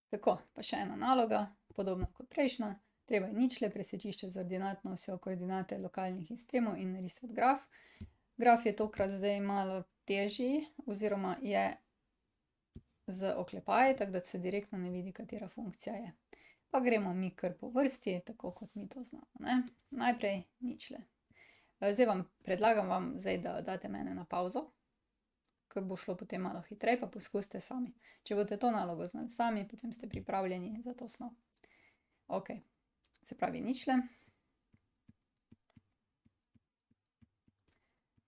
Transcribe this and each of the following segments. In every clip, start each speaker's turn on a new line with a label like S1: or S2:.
S1: Tako, pa še ena naloga, podobna kot prejšnja. Treba je ničle, presečišče z ordinatno osjo koordinate lokalnih ekstremov in narisati graf. Graf je tokrat zdaj malo težji, oziroma je z oklepaji, tako da se direktno ne vidi, katera funkcija je. Pa gremo mi kar po vrsti, tako kot mi to znamo, ne. Najprej ničle. Zdaj predlagam vam zdaj, da date mene na pavzo, ker bo šlo potem malo hitreje, pa poskusite sami. Če boste to nalogo znali sami, potem ste pripravljeni za to snov. Okej, se pravi ničle.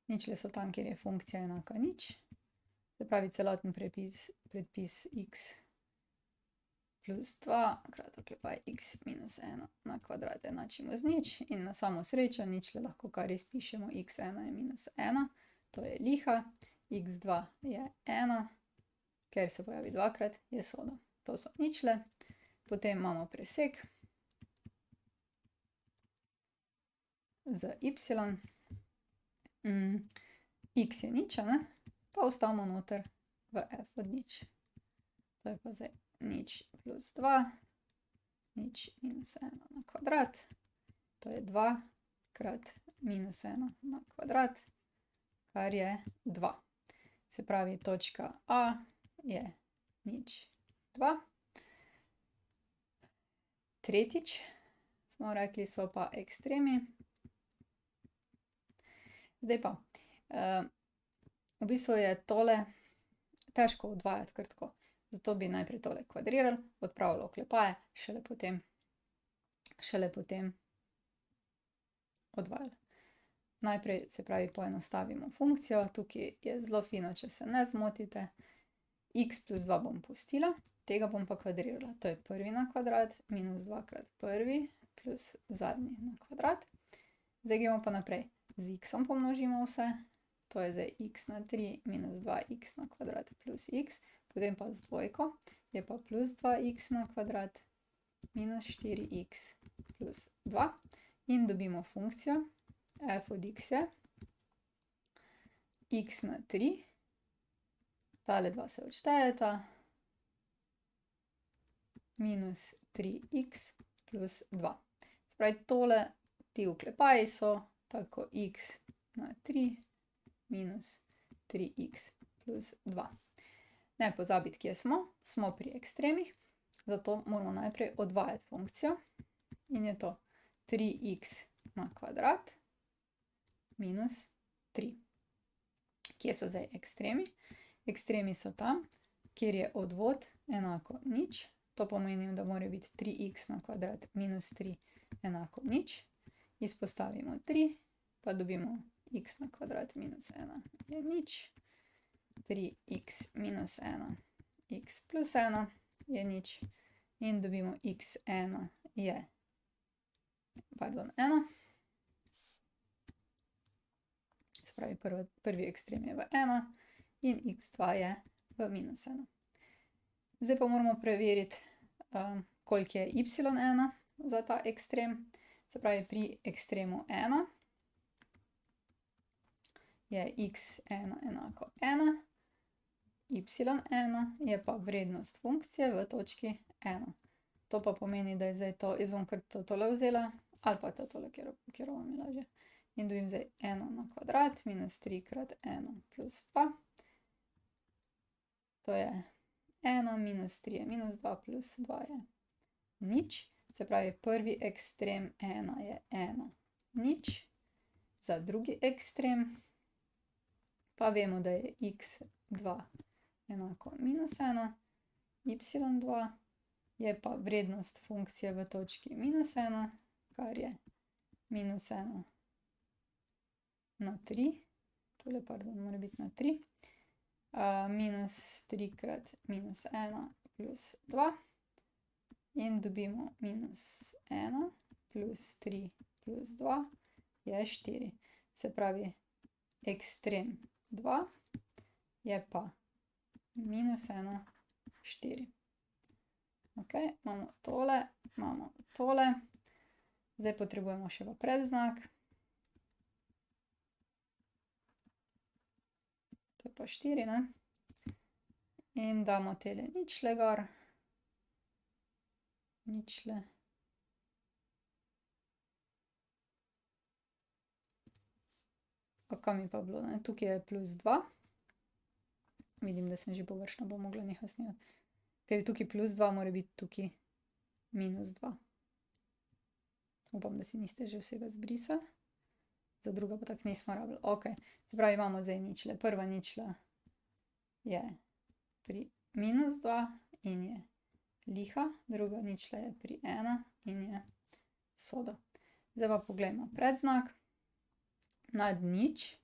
S1: Ničle so tam, kjer je funkcija enaka nič. Se pravi celoten predpis x plus 2 krat oklepaj x minus 1 na kvadrat enačimo z nič. In na samo srečo ničle lahko kar izpišemo, x1 je minus 1, to je liha, x2 je 1, ker se pojavi dvakrat, je soda. To so ničle. Potem imamo presek z y. X je nič, a ne? Pa vstavimo noter v f od nič. To je pa zdaj nič plus 2, nič minus 1 na kvadrat. To je 2 krat minus 1 na kvadrat, kar je 2. Se pravi, točka A je nič 2. Tretjič smo rekli, so pa ekstremi. Zdaj pa, v bistvu je tole težko odvajati kar tako. Zato bi najprej tole kvadrirali, odpravili oklepaje, šele potem odvajali. Najprej, se pravi, poenostavimo funkcijo. Tukaj je zelo fino, če se ne zmotite. X plus 2 bom pustila, tega bom pa kvadrirala. To je prvi na kvadrat minus 2 krat prvi plus zadnji na kvadrat. Zdaj gremo pa naprej. Z x-om pomnožimo vse. To je zdaj x na 3 minus 2x na kvadrat plus x. Potem pa z dvojko je pa plus 2x na kvadrat minus 4x plus 2. In dobimo funkcijo f od x je x na 3. Tale dva se odštejeta. Minus 3x plus 2. Se pravi, tole, ti oklepaji so tako x na 3 minus 3x plus 2. Ne pozabiti, kje smo. Smo pri ekstremih, zato moramo najprej odvajati funkcijo. In je to 3x na kvadrat minus 3. Kje so zdaj ekstremi? Ekstremi so tam, kjer je odvod enako nič. To pomeni, da mora biti 3x na kvadrat minus 3 enako nič. Izpostavimo 3, pa dobimo x na kvadrat minus 1 je nič. 3x minus 1, x plus 1 je nič. In dobimo x1 je, 1. Se pravi, prvi ekstrem je v 1 in x2 je v minus 1. Zdaj pa moramo preveriti, koliko je y1 za ta ekstrem. Se pravi, pri ekstremu 1 je x1 enako 1, y1 je pa vrednost funkcije v točki 1. To pa pomeni, da je zdaj to, jaz bom kar tole vzela, ali pa tole, katero vam je lažje. In dobim zdaj 1 na kvadrat minus 3 krat 1 plus 2. To je 1 minus 3 je minus 2 plus 2 je nič. Se pravi, prvi ekstrem 1 je 1, nič. Za drugi ekstrem pa vemo, da je x2 enako minus 1, y2 je pa vrednost funkcije v točki minus 1, kar je minus 1 na 3. Tole, pardon, mora biti na 3. Minus 3 krat minus 1 plus 2. In dobimo minus 1 plus 3 plus 2 je 4. Se pravi, ekstrem 2 je pa minus 1, 4. Ok, imamo tole. Zdaj potrebujemo še pa predznak. To je pa 4, ne? In damo tele ničle gor. ničle. Pa kam je pa bilo, ne? Tukaj je plus 2. Vidim, da sem že površno, bom mogla nekaj snemati. Ker je tukaj plus 2, mora biti tukaj minus 2. Upam, da si niste že vsega zbrisali. Za druga pa tako nismo rabili. Ok, se pravi, imamo zdaj ničle. Prva ničla je pri minus 2 in je liha. Druga ničla je pri 1 in je soda. Zdaj pa poglejmo predznak. Nad nič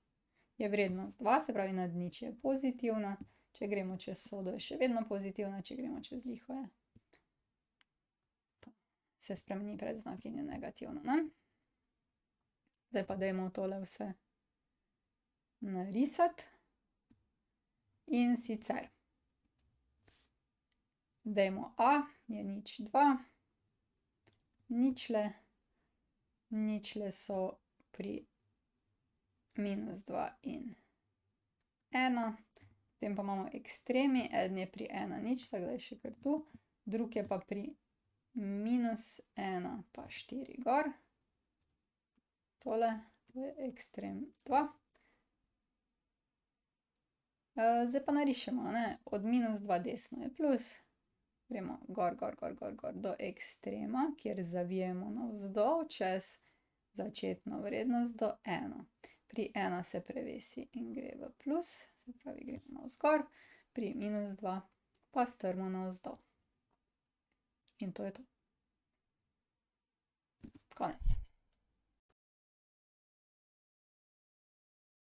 S1: je vrednost 2, se pravi nad nič je pozitivna. Če gremo čez sodo, je še vedno pozitivna. Če gremo čez liho, je se spremeni predznak in je negativno, ne? Zdaj pa dajmo tole vse narisati. In sicer dajmo A je nič 2. Ničle so pri minus 2 in 1. Potem pa imamo ekstremi, eden je pri 1 nič, tako da je še kar tu. Drug je pa pri minus 1 pa 4 gor. Tole, to je ekstrem 2. Zdaj pa narišemo, ne? Od minus 2 desno je plus. Gremo gor, gor, gor, gor, gor do ekstrema, kjer zavijemo navzdol čez začetno vrednost do 1. Pri 1 se prevesi in gre v plus, se pravi gremo navzgor. Pri minus 2 pa strmo navzdol. In to je to. Konec.